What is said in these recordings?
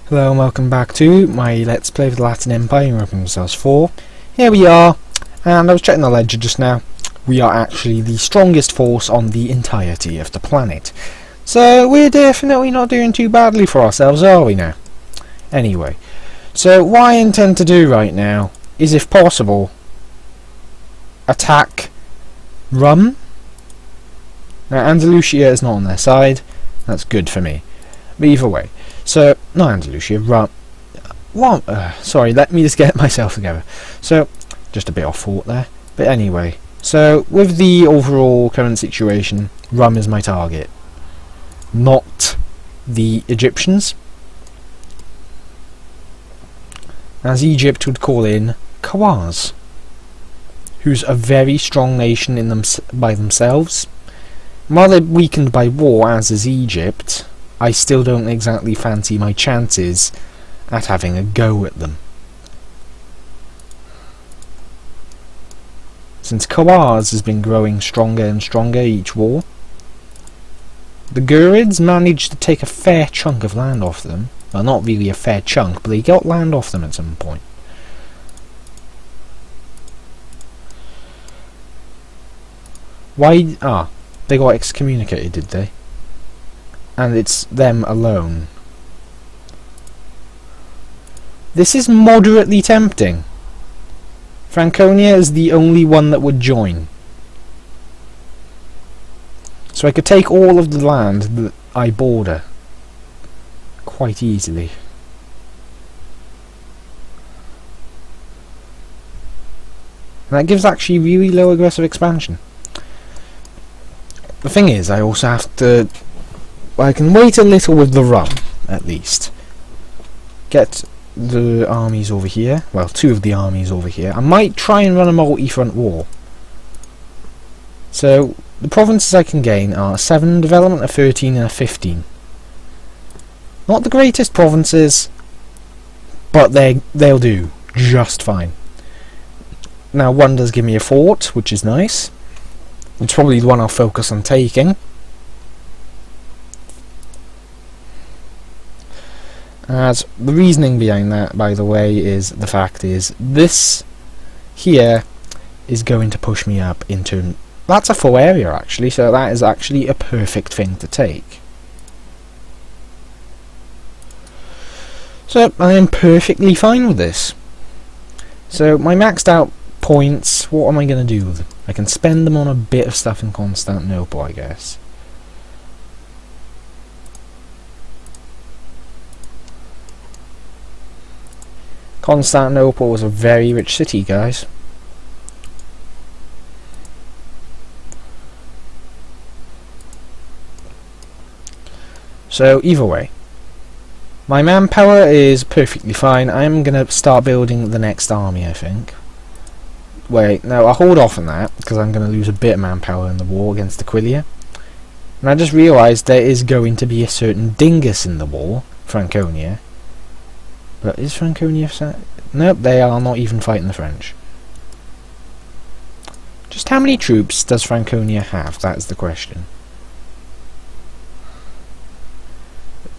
Hello and welcome back to my Let's Play of the Latin Empire in European Cells 4. Here we are, and I was checking the ledger just now. We are actually the strongest force on the entirety of the planet. So we're definitely not doing too badly for ourselves, are we now? Anyway, so what I intend to do right now is, if possible, attack Rum. Now Andalusia is not on their side, that's good for me. But either way, so, not Andalusia, Rum. What? Sorry, let me just get myself together. So, just a bit off thought there. But anyway, so with the overall current situation, Rum is my target. Not the Egyptians. As Egypt would call in Kawaz, who's a very strong nation in by themselves. While they're weakened by war, as is Egypt, I still don't exactly fancy my chances at having a go at them. Since Kawaz has been growing stronger and stronger each war, the Gurids managed to take a fair chunk of land off them. Well, not really a fair chunk, but they got land off them at some point. Why? Ah, they got excommunicated, did they? And it's them alone. This is moderately tempting. Franconia is the only one that would join. So I could take all of the land that I border quite easily. And that gives actually really low aggressive expansion. The thing is, I also have to... I can wait a little with the Rum, at least. Get the armies over here. Well, two of the armies over here. I might try and run a multi-front war. So, the provinces I can gain are 7 development, a 13 and a 15. Not the greatest provinces, but they'll do just fine. Now, one does give me a fort, which is nice. It's probably the one I'll focus on taking. As the reasoning behind that, by the way, is the fact is this here is going to push me up into... That's a full area actually, so that is actually a perfect thing to take. So I am perfectly fine with this. So my maxed out points, what am I going to do with them? I can spend them on a bit of stuff in Constantinople, I guess. Constantinople was a very rich city, guys. So, either way, my manpower is perfectly fine. I'm going to start building the next army, I think. Wait, no, I'll hold off on that, because I'm going to lose a bit of manpower in the war against Aquileia. And I just realised there is going to be a certain dingus in the war, Franconia. But is Franconia... Nope, they are not even fighting the French. Just how many troops does Franconia have? That is the question.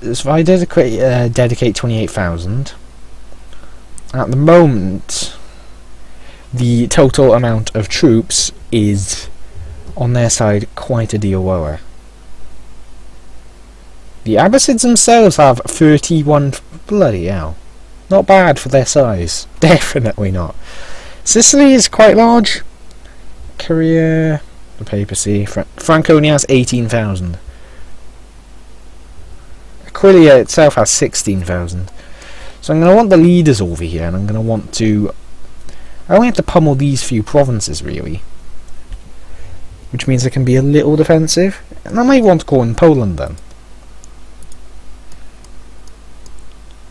So if I dedicate 28,000, at the moment, the total amount of troops is, on their side, quite a deal lower. The Abbasids themselves have 31... Bloody hell. Not bad for their size. Definitely not. Sicily is quite large. Korea, the papacy. Franconia has 18,000. Aquileia itself has 16,000. So I'm going to want the leaders over here, and I'm going to want to... I only have to pummel these few provinces, really. Which means I can be a little defensive. And I might want to go in Poland, then.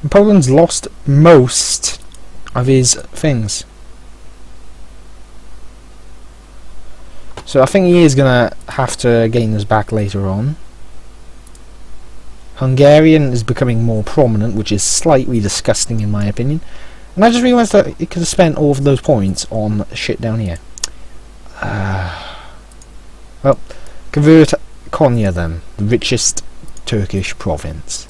And Poland's lost most of his things. So I think he is going to have to gain us back later on. Hungarian is becoming more prominent, which is slightly disgusting in my opinion. And I just realised that it could have spent all of those points on shit down here. Well, convert Konya then, the richest Turkish province.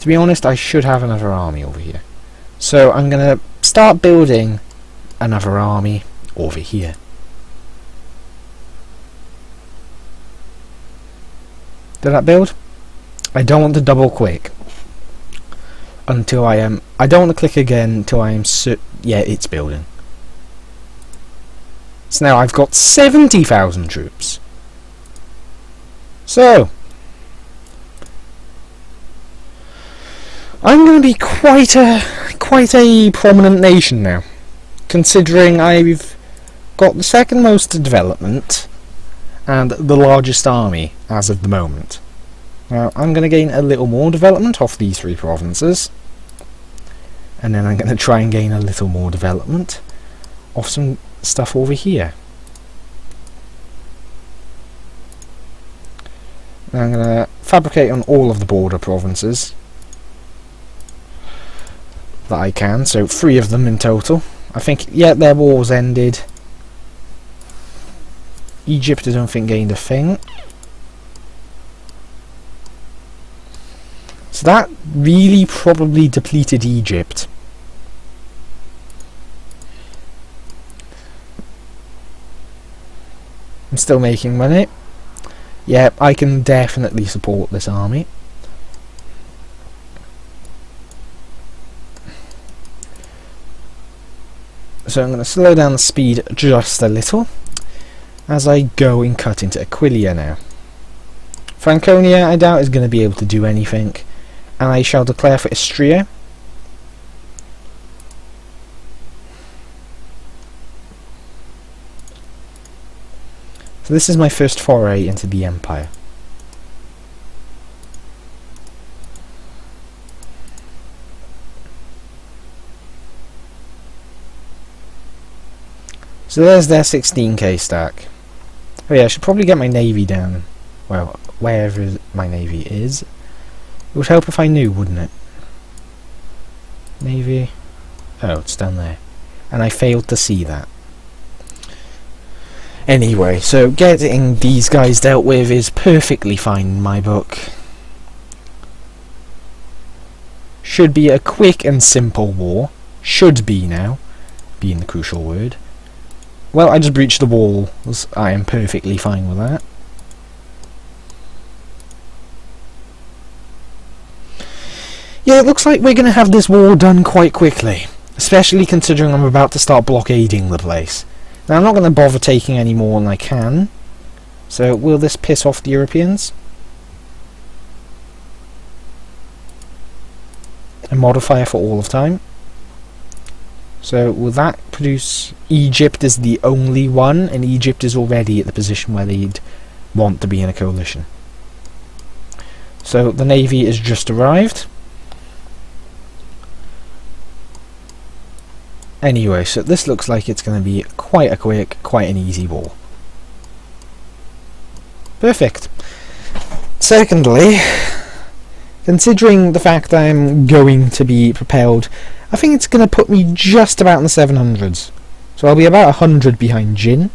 To be honest, I should have another army over here. So I'm going to start building another army over here. Did that build? I don't want to double click until I am... I don't want to click again until I am... yeah, it's building. So now I've got 70,000 troops. So I'm going to be quite a prominent nation now, considering I've got the second most development and the largest army as of the moment. Now I'm going to gain a little more development off these 3 provinces, and then I'm going to try and gain a little more development off some stuff over here. Now I'm going to fabricate on all of the border provinces that I can, so 3 of them in total. I think, yeah, their war's ended. Egypt, I don't think, gained a thing. So that really probably depleted Egypt. I'm still making money. Yeah, I can definitely support this army. So I'm going to slow down the speed just a little as I go and cut into Aquileia now. Franconia, I doubt is going to be able to do anything, and I shall declare for Istria. So this is my first foray into the Empire. So there's their 16k stack. Oh yeah, I should probably get my navy down, well, wherever my navy is. It would help if I knew, wouldn't it? Navy. Oh, it's down there. And I failed to see that. Anyway, so getting these guys dealt with is perfectly fine in my book. Should be a quick and simple war. Should be now, being the crucial word. Well, I just breached the wall. I am perfectly fine with that. Yeah, it looks like we're going to have this war done quite quickly, especially considering I'm about to start blockading the place. Now, I'm not going to bother taking any more than I can, so will this piss off the Europeans? A modifier for all of time. So will that produce... Egypt is the only one, and Egypt is already at the position where they'd want to be in a coalition. So the navy has just arrived. Anyway, so this looks like it's going to be quite a quick, quite an easy war. Perfect. Secondly, considering the fact I'm going to be propelled, I think it's going to put me just about in the 700s. So I'll be about 100 behind Jin.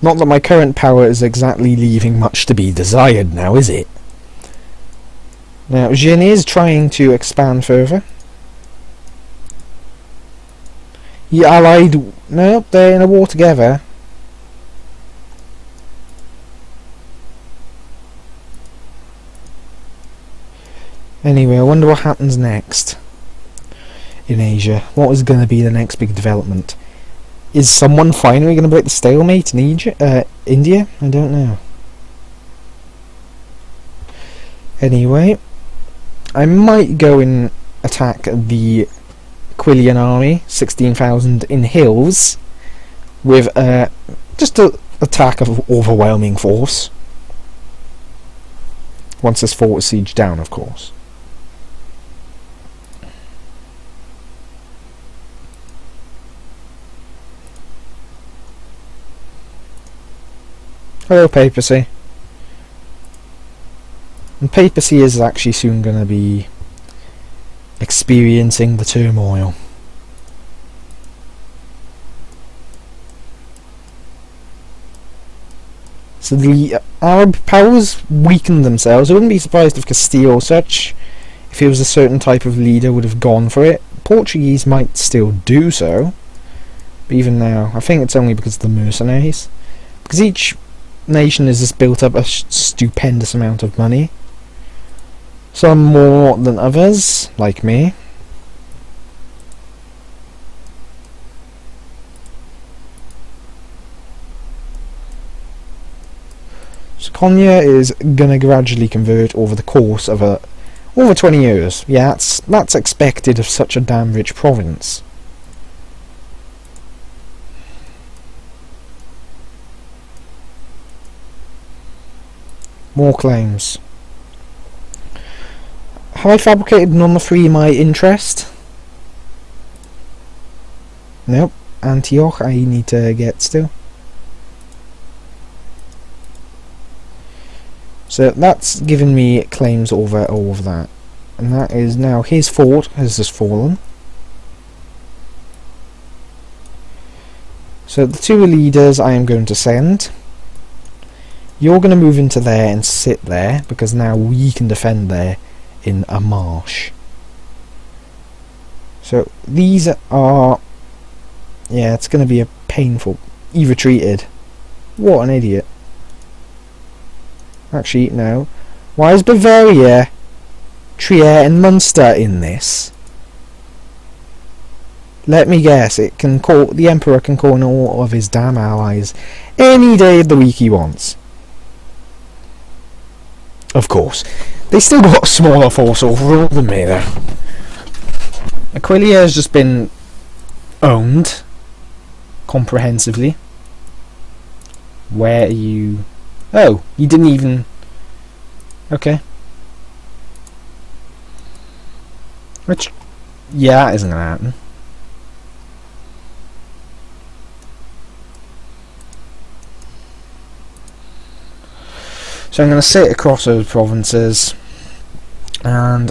Not that my current power is exactly leaving much to be desired now, is it? Now, Jin is trying to expand further. He allied... Nope, they're in a war together. Anyway, I wonder what happens next in Asia. What is going to be the next big development? Is someone finally going to break the stalemate in India? I don't know. Anyway, I might go and attack the Aquilian army, 16,000 in hills, with just an attack of overwhelming force. Once this fort is sieged down, of course. Hello, papacy. And papacy is actually soon going to be experiencing the turmoil. So the Arab powers weakened themselves. I wouldn't be surprised if Castile or such if it was a certain type of leader would have gone for it. Portuguese might still do so, but even now, I think it's only because of the mercenaries. Because each nation has just built up a stupendous amount of money. Some more than others, like me. So Konya is gonna gradually convert over the course of over 20 years. Yeah, that's expected of such a damn rich province. More claims. Have I fabricated none of three my interest? Nope. Antioch I need to get still. So that's given me claims over all of that. And that is now his fort has just fallen. So the two leaders I am going to send. You're going to move into there and sit there, because now we can defend there in a marsh. So these are... yeah, it's going to be a painful... He retreated. What an idiot. Actually, no. Why is Bavaria, Trier and Munster in this? Let me guess, it can call... the Emperor can call in all of his damn allies any day of the week he wants. Of course. They still got a smaller force overall than me, though. Aquileia has just been owned comprehensively. Where are you? Oh, you didn't even... okay. Which... yeah, that isn't going to happen. So I'm going to sit across those provinces and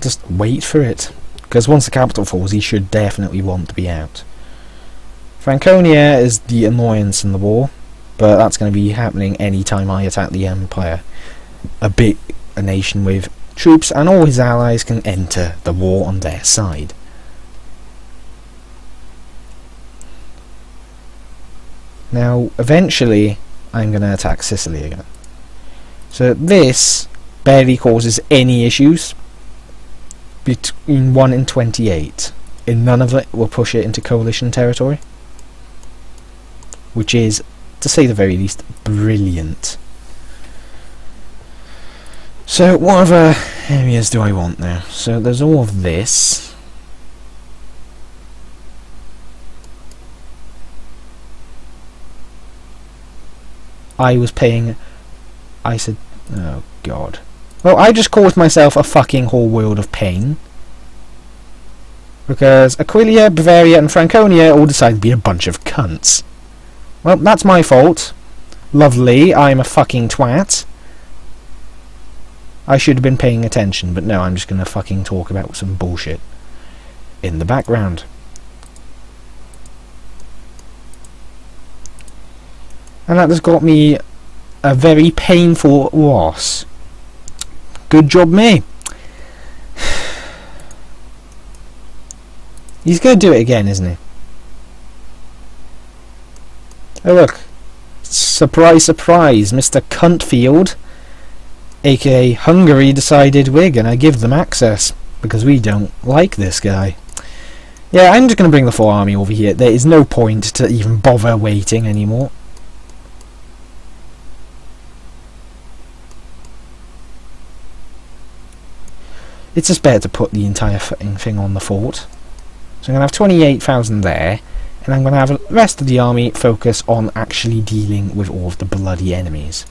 just wait for it. Because once the capital falls, he should definitely want to be out. Franconia is the annoyance in the war, but that's going to be happening any time I attack the Empire. A nation with troops and all his allies can enter the war on their side. Now, eventually, I'm going to attack Sicily again. So this barely causes any issues between 1 and 28. And none of it will push it into coalition territory. Which is, to say the very least, brilliant. So what other areas do I want now? So there's all of this. I said, oh god. Well, I just caused myself a fucking whole world of pain. Because Aquileia, Bavaria and Franconia all decided to be a bunch of cunts. Well, that's my fault. Lovely, I'm a fucking twat. I should have been paying attention, but no, I'm just gonna fucking talk about some bullshit in the background. And that has got me a very painful loss. Good job, me. He's going to do it again, isn't he? Oh look. Surprise, surprise. Mr. Cuntfield, aka Hungary, decided we're going to give them access. Because we don't like this guy. Yeah, I'm just going to bring the full army over here. There is no point to even bother waiting anymore. It's just better to put the entire thing on the fort. So I'm going to have 28,000 there, and I'm going to have the rest of the army focus on actually dealing with all of the bloody enemies.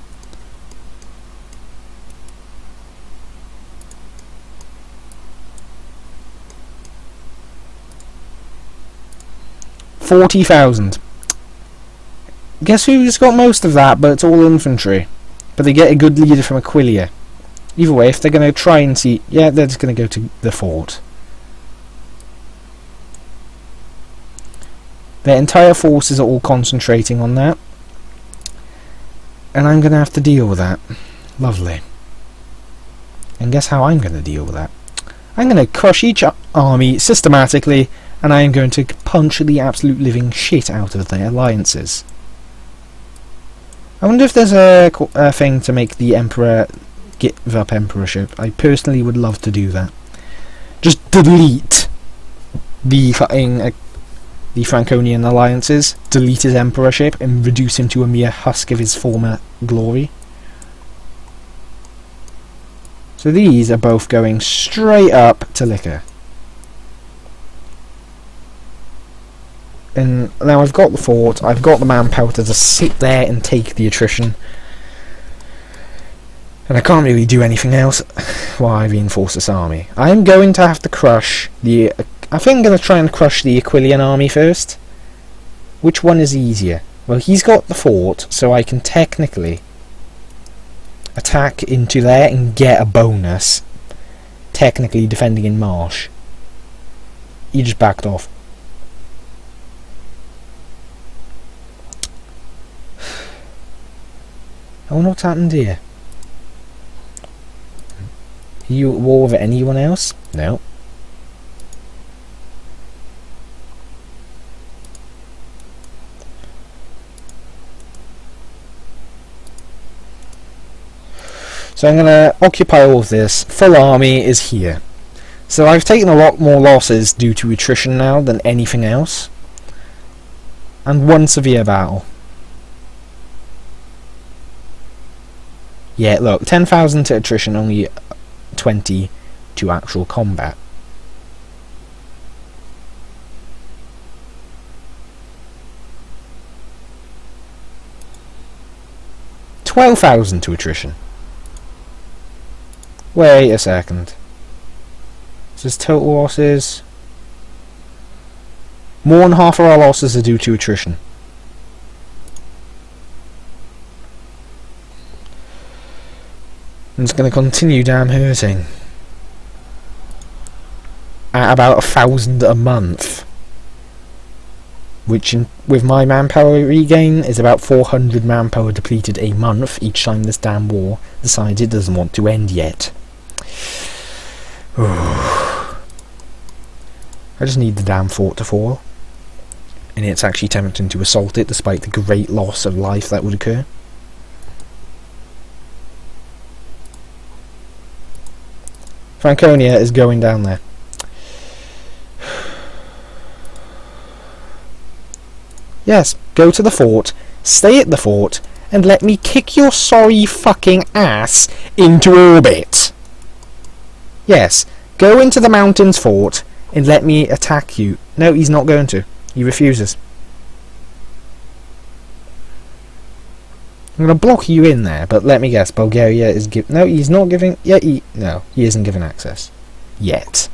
$40,000. Guess who's got most of that, but it's all infantry. But they get a good leader from Aquileia. Either way, if they're going to try and see... yeah, they're just going to go to the fort. Their entire forces are all concentrating on that. And I'm going to have to deal with that. Lovely. And guess how I'm going to deal with that? I'm going to crush each army systematically, and I am going to punch the absolute living shit out of their alliances. I wonder if there's a thing to make the Emperor give up emperorship. I personally would love to do that. Just delete the Franconian alliances, delete his emperorship, and reduce him to a mere husk of his former glory. So these are both going straight up to liquor. And now I've got the fort, I've got the manpower to just sit there and take the attrition. And I can't really do anything else while I reinforce this army. I'm going to have to crush the... I think I'm going to try and crush the Aquilian army first. Which one is easier? Well, he's got the fort, so I can technically attack into there and get a bonus. Technically defending in marsh. He just backed off. I wonder what's happened here. Are you at war with anyone else? No. So I'm going to occupy all of this. Full army is here. So I've taken a lot more losses due to attrition now than anything else. And one severe battle. Yeah, look, 10,000 to attrition, only 20 to actual combat. $12,000 to attrition. Wait a second. This is total losses. More than half of our losses are due to attrition. And it's going to continue damn hurting. At about 1,000 a month. Which, with my manpower regain, is about 400 manpower depleted a month each time this damn war decides it doesn't want to end yet. I just need the damn fort to fall. And it's actually tempting to assault it despite the great loss of life that would occur. Franconia is going down there. Yes, go to the fort, stay at the fort, and let me kick your sorry fucking ass into orbit. Yes, go into the mountains fort and let me attack you. No, he's not going to. He refuses. I'm going to block you in there, but let me guess, Bulgaria is giving... No, he's not giving... Yeah, no, he isn't giving access. Yet.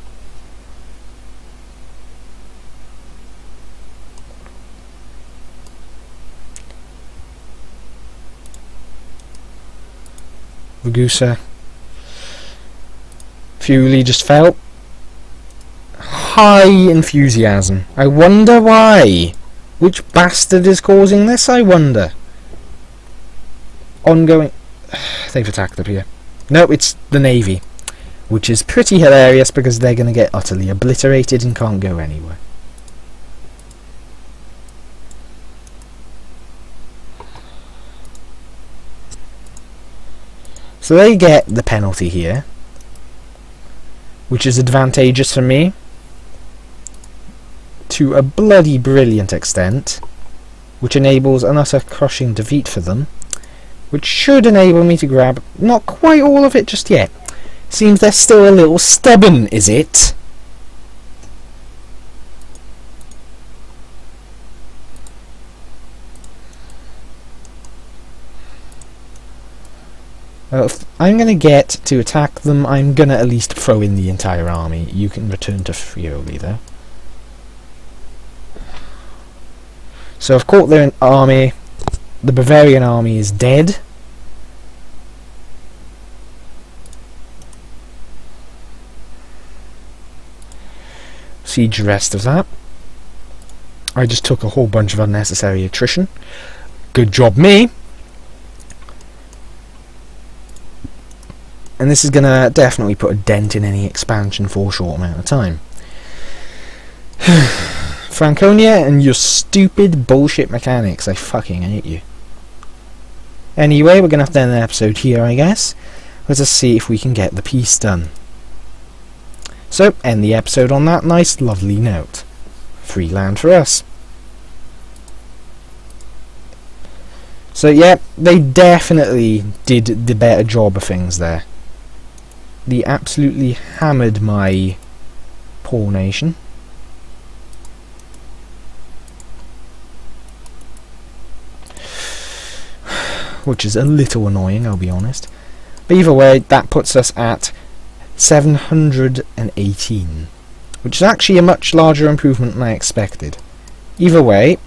Ragusa. Fuli just fell. High enthusiasm. I wonder why. Which bastard is causing this, I wonder. Ongoing... They've attacked up here. No, it's the Navy. Which is pretty hilarious because they're going to get utterly obliterated and can't go anywhere. So they get the penalty here, which is advantageous for me to a bloody brilliant extent, which enables an utter crushing defeat for them, which should enable me to grab not quite all of it just yet. Seems they're still a little stubborn, is it? If I'm going to get to attack them, I'm going to at least throw in the entire army. You can return to Friuli, though. So I've caught their army. The Bavarian army is dead. Siege the rest of that. I just took a whole bunch of unnecessary attrition. Good job me. and this is going to definitely put a dent in any expansion for a short amount of time. Franconia and your stupid bullshit mechanics, I fucking hate you. Anyway, we're going to have to end the episode here, I guess. Let's just see if we can get the peace done. So, end the episode on that nice, lovely note. Free land for us. So yeah, they definitely did the better job of things there. They absolutely hammered my poor nation. Which is a little annoying, I'll be honest. But either way, that puts us at 718, which is actually a much larger improvement than I expected. Either way,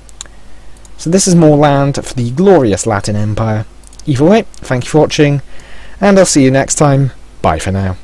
so this is more land for the glorious Latin Empire. Either way, thank you for watching, and I'll see you next time. Bye for now.